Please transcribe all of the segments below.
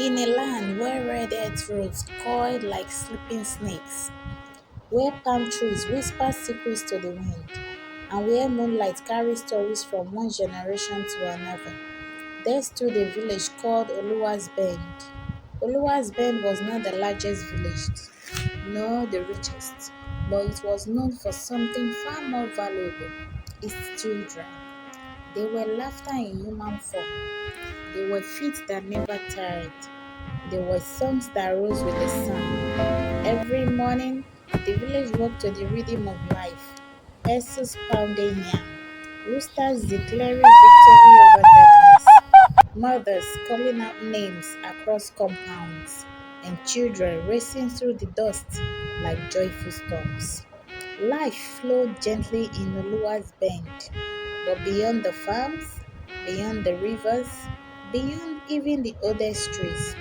In a land where red earth roots coiled like sleeping snakes, where palm trees whisper secrets to the wind, and where moonlight carries stories from one generation to another, there stood a village called Oluwa's Bend. Oluwa's Bend was not the largest village, nor the richest, but it was known for something far more valuable: its children. They were laughter in human form. They were feet that never tired. They were songs that rose with the sun. Every morning, the village woke to the rhythm of life. Pencils pounding yam, roosters declaring victory over darkness, mothers calling out names across compounds, and children racing through the dust like joyful storms. Life flowed gently in Oluwa's Bend, but beyond the farms, beyond the rivers, beyond even the oldest trees,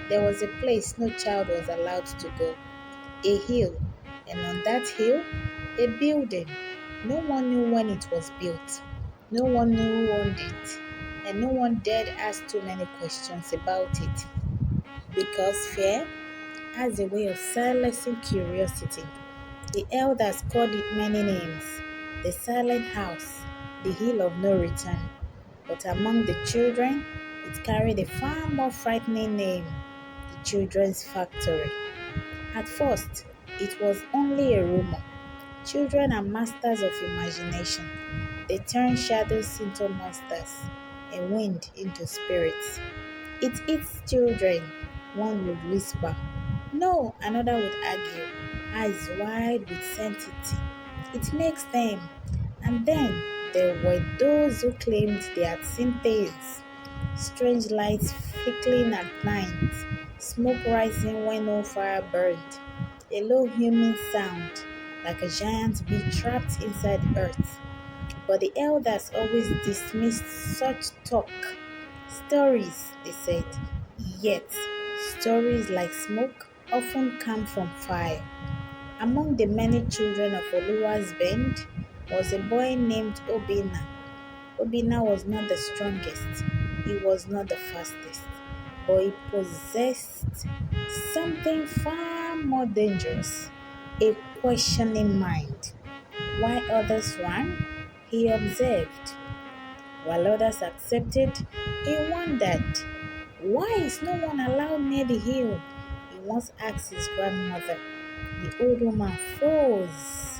there was a place no child was allowed to go: a hill, and on that hill, a building. No one knew when it was built, no one knew who owned it, and no one dared ask too many questions about it because fear has a way of silencing curiosity. The elders called it many names: the silent house, the hill of no return. But among the children, it carried a far more frightening name: the children's factory. At first, it was only a rumor. Children are masters of imagination. They turn shadows into monsters and wind into spirits. It eats children, one would whisper. No, another would argue, eyes wide with sanctity. It makes them. And then there were those who claimed they had seen things: strange lights flickering at night, smoke rising when no fire burned, a low humming sound like a giant bee trapped inside the earth. But the elders always dismissed such talk. Stories, they said, yet stories like smoke often come from fire. Among the many children of Oluwa's Bend was a boy named Obinna. Obinna was not the strongest, he was not the fastest, but he possessed something far more dangerous: a questioning mind. While others ran, he observed. While others accepted, he wondered. Why is no one allowed near the hill? He once asked his grandmother. The old woman froze,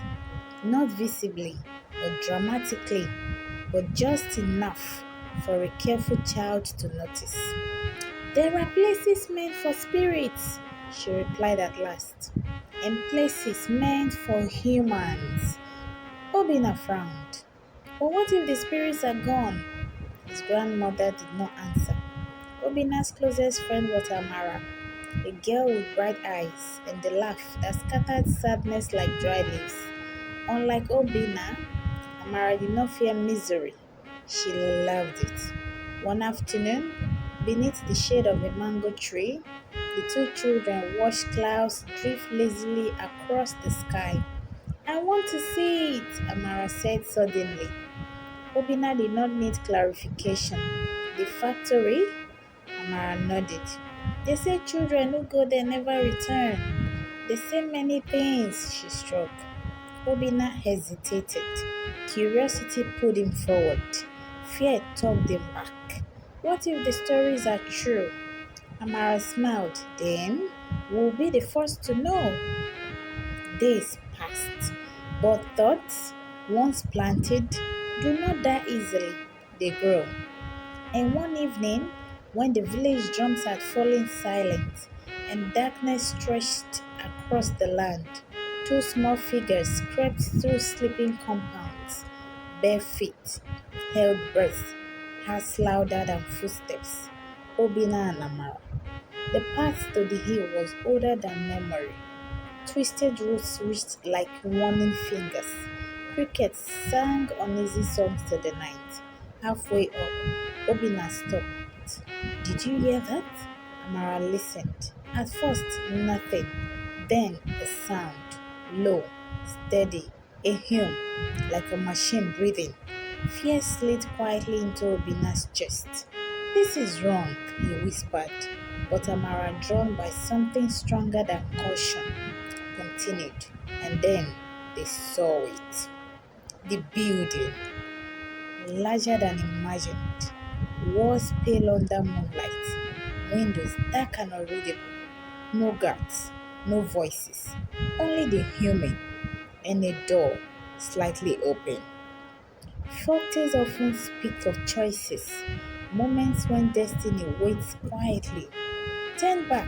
not visibly or dramatically, but just enough for a careful child to notice. There are places meant for spirits, she replied at last, and places meant for humans. Obina frowned. But what if the spirits are gone? His grandmother did not answer. Obina's closest friend was Amara, a girl with bright eyes and a laugh that scattered sadness like dry leaves. Unlike Obina, Amara did not fear misery. She loved it. One afternoon, beneath the shade of a mango tree, the two children watched clouds drift lazily across the sky. I want to see it, Amara said suddenly. Obina did not need clarification. The factory? Amara nodded. They say children who go there never return. They say many things, she shrugged. Obina hesitated. Curiosity pulled him forward. Fear tugged him back. What if the stories are true? Amara smiled. Then we'll be the first to know. Days passed, but thoughts, once planted, do not die easily. They grow. And one evening, when the village drums had fallen silent and darkness stretched across the land, two small figures crept through sleeping compounds, bare feet, held breath, hearts louder than footsteps. Obina and Amara. The path to the hill was older than memory. Twisted roots reached like warning fingers. Crickets sang uneasy songs to the night. Halfway up, Obina stopped. Did you hear that? Amara listened. At first, nothing. Then a sound, low, steady, a hum, like a machine breathing. Fear slid quietly into Obina's chest. This is wrong, he whispered. But Amara, drawn by something stronger than caution, continued. And then they saw it. The building, larger than imagined, walls pale under moonlight, windows dark and unreadable, no guards, no voices, only the human, and a door slightly open. Folktales often speak of choices, moments when destiny waits quietly. Turn back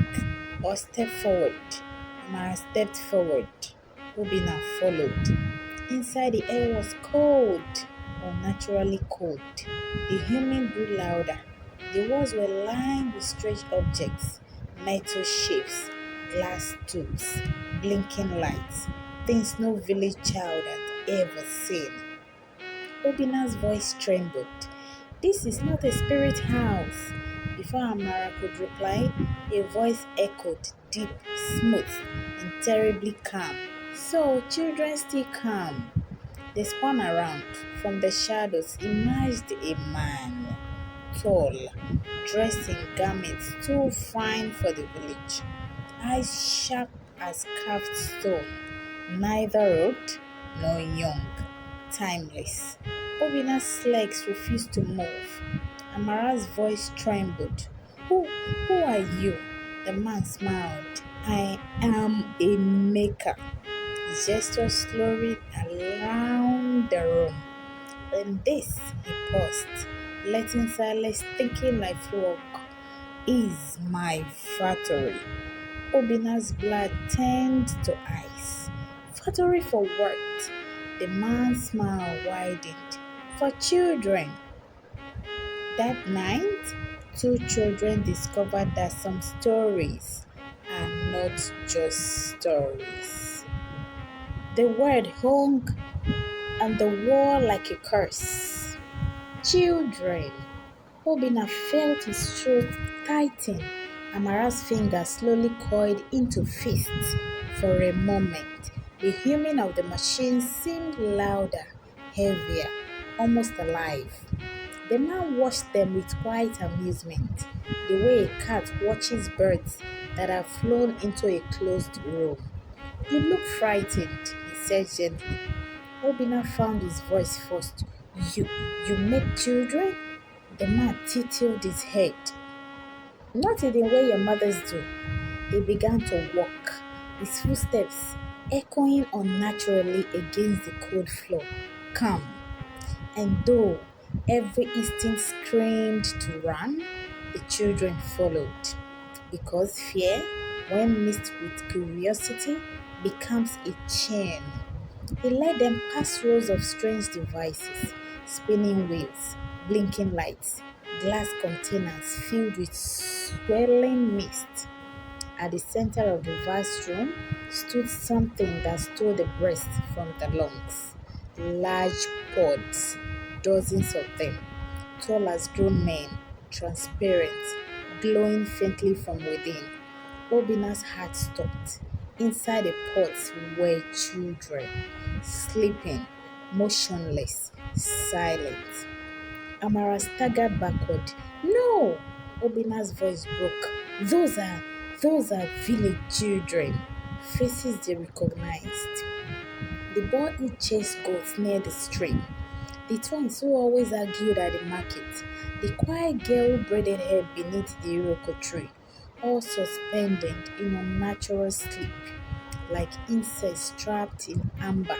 or step forward. Amara stepped forward. Obinna followed. Inside the air was cold, unnaturally cold. The humming grew louder. The walls were lined with strange objects, metal shapes, glass tubes, blinking lights, things no village child had ever seen. Obina's voice trembled. This is not a spirit house. Before Amara could reply, a voice echoed, deep, smooth, and terribly calm. So, children still calm. They spun around. From the shadows emerged a man, tall, dressed in garments too fine for the village, eyes sharp as carved stone, neither old nor young, timeless. Obina's legs refused to move. Amara's voice trembled. Who are you? The man smiled. I am a maker. He gestured slowly around the room. And this, he paused, letting silence thinking like frog, is my factory. Obina's blood turned to ice. Factory for what? The man's smile widened. For children. That night, two children discovered that some stories are not just stories. The word hung on the wall like a curse. Children. Obinna felt his throat tighten. Amara's fingers slowly coiled into fists. For a moment, the humming of the machine seemed louder, heavier, almost alive. The man watched them with quiet amusement, the way a cat watches birds that have flown into a closed room. You look frightened, he said gently. Obinna found his voice first. You, you make children? The man tilted his head. Not in the way your mothers do. He began to walk, his footsteps echoing unnaturally against the cold floor. Come. And though every instinct screamed to run, the children followed. Because fear, when mixed with curiosity, becomes a chain. He led them past rows of strange devices, spinning wheels, blinking lights, glass containers filled with swirling mist. At the center of the vast room stood something that stole the breath from the lungs. Large pods, dozens of them, tall as grown men, transparent, glowing faintly from within. Obina's heart stopped. Inside the pots were children, sleeping, motionless, silent. Amara staggered backward. No! Obina's voice broke. Those are village children. Faces they recognized. The boy who chased goats near the stream. The twins who always argued at the market. The quiet girl who braided hair beneath the iroko tree. All suspended in unnatural sleep. Like insects trapped in amber.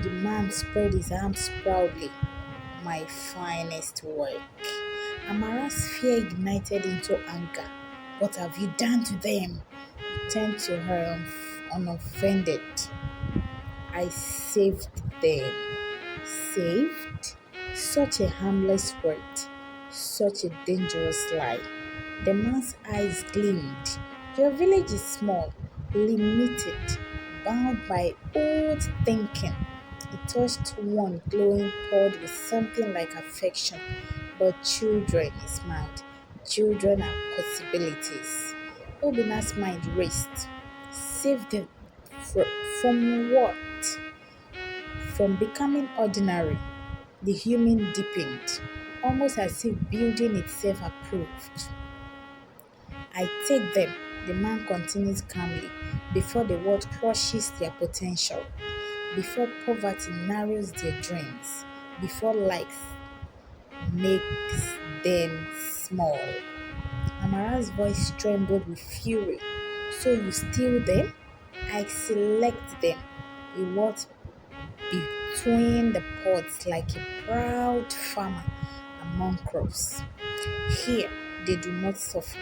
The man spread his arms proudly. My finest work. Amara's fear ignited into anger. What have you done to them? He turned to her unoffended. I saved them. Saved? Such a harmless word. Such a dangerous lie. The man's eyes gleamed. Your village is small, limited, bound by old thinking. He touched one glowing pod with something like affection. But children, he smiled. Children are possibilities. Obina's mind raced. Save them fr- from what? From becoming ordinary. The human deepened, almost as if building itself approved. I take them, the man continues calmly, before the world crushes their potential, before poverty narrows their dreams, before likes makes them small. Amara's voice trembled with fury. So you steal them? I select them. He walked between the pods like a proud farmer among crops. Here they do not suffer.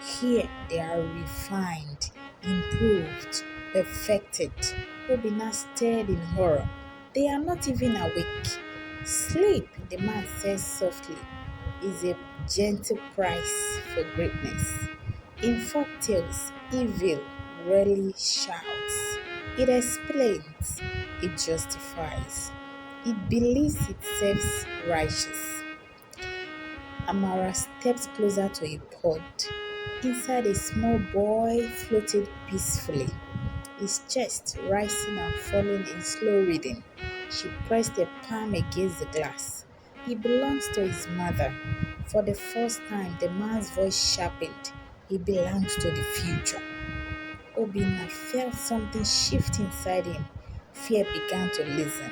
Here they are refined, improved, perfected. Obinna stared in horror. They are not even awake. Sleep, the man says softly, is a gentle price for greatness. In folktales, evil rarely shouts. It explains, it justifies, it believes itself righteous. Amara stepped closer to a pod. Inside, a small boy floated peacefully, his chest rising and falling in slow rhythm. She pressed a palm against the glass. He belongs to his mother. For the first time, the man's voice sharpened. He belongs to the future. Obinna felt something shift inside him. Fear began to listen,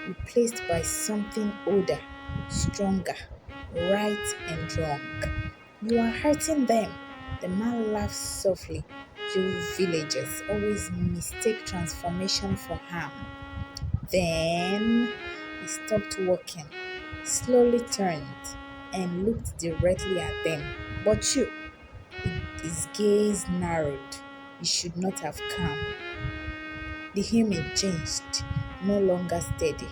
replaced by something older, stronger, right and wrong. You are hurting them. The man laughed softly. You villagers always mistake transformation for harm. Then he stopped walking, slowly turned, and looked directly at them. But you, his gaze narrowed. You should not have come. The human changed, no longer steady,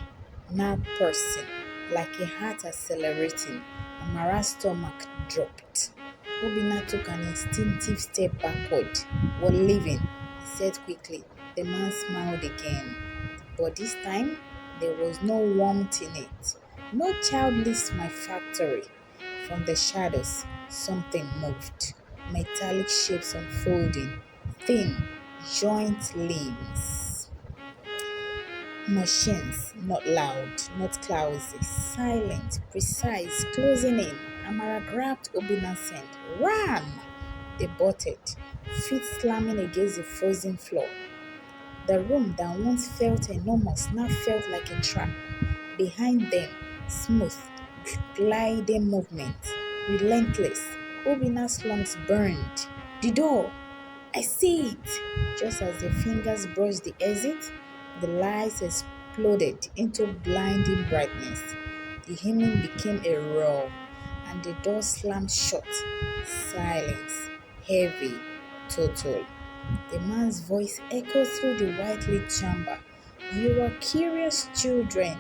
now pulsing, like a heart accelerating. Amara's stomach dropped. Obinna took an instinctive step backward. We're leaving, he said quickly. The man smiled again. But this time, there was no warmth in it. No child leaves my factory. From the shadows, something moved. Metallic shapes unfolding. Thin, joint limbs. Machines, not loud, not clumsy, silent, precise, closing in. Amara grabbed Obinna's hand. Run! They bolted, feet slamming against the frozen floor. The room that once felt enormous now felt like a trap. Behind them, smooth, gliding movement, relentless. Obinna's lungs burned. The door! I see it! Just as the fingers brushed the exit, the lights exploded into blinding brightness. The humming became a roar, and the door slammed shut. Silence, heavy, total. The man's voice echoed through the white lit chamber. You are curious children.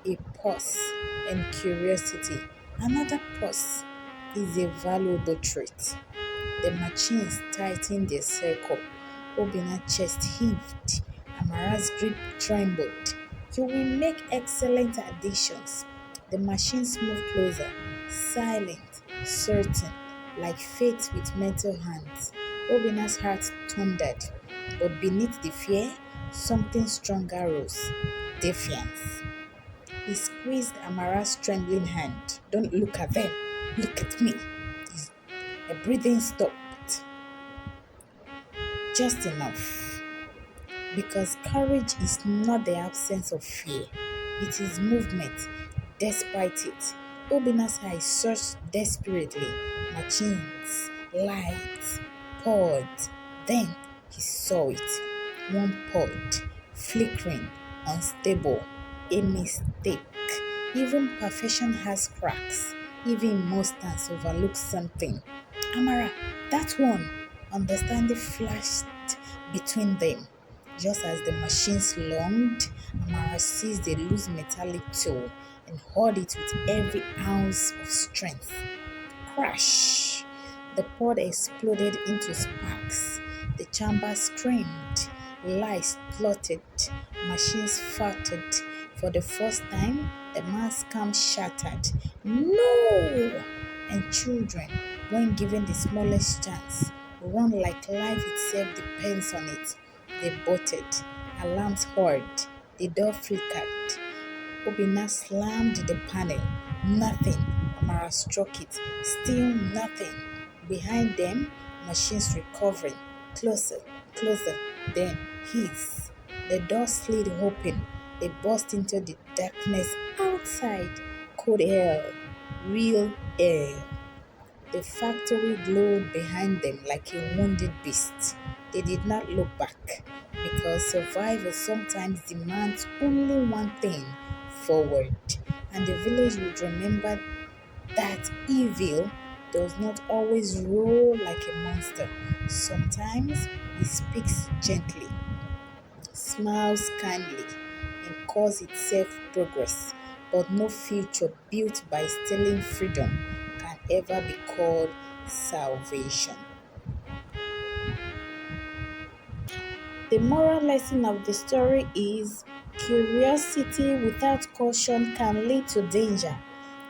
A pause and curiosity. Another pause is a valuable trait. The machines tightened their circle. Obinna's chest heaved. Amara's grip trembled. You will make excellent additions. The machines moved closer, silent, certain, like fate with metal hands. Obinna's heart thundered, but beneath the fear, something stronger rose. Defiance. He squeezed Amara's trembling hand. Don't look at them. Look at me. A breathing stopped. Just enough. Because courage is not the absence of fear, it is movement despite it. Obinna's eyes searched desperately. Machines, lights, pods. Then he saw it. One pod, flickering, unstable, a mistake. Even perfection has cracks. Even monsters overlook something. Amara, that one! Understanding flashed between them. Just as the machines longed, Amara seized a loose metallic tool and held it with every ounce of strength. Crash! The pod exploded into sparks. The chamber screamed. Lights spluttered. Machines faltered. For the first time, the man's calm shattered. No! And children, when given the smallest chance, run like life itself depends on it. They bolted. Alarms whirred. The door flickered. Obinna slammed the panel. Nothing. Amara struck it. Still nothing. Behind them, machines recovering, closer, closer, then hiss. The door slid open. They burst into the darkness outside. Cold air, real air. The factory glowed behind them like a wounded beast. They did not look back because survival sometimes demands only one thing forward. And the village would remember that evil does not always roar like a monster. Sometimes it speaks gently, smiles kindly, and calls itself progress. But no future built by stealing freedom can ever be called salvation. The moral lesson of the story is curiosity without caution can lead to danger,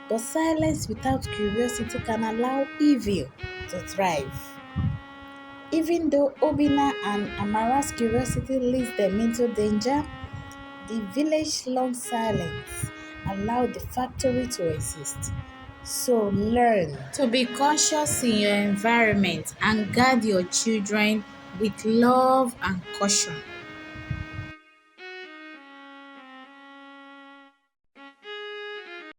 but silence without curiosity can allow evil to thrive. Even though Obinna and Amara's curiosity leads them into danger, the village long silence allowed the factory to exist. So learn to be conscious in your environment and guard your children with love and caution.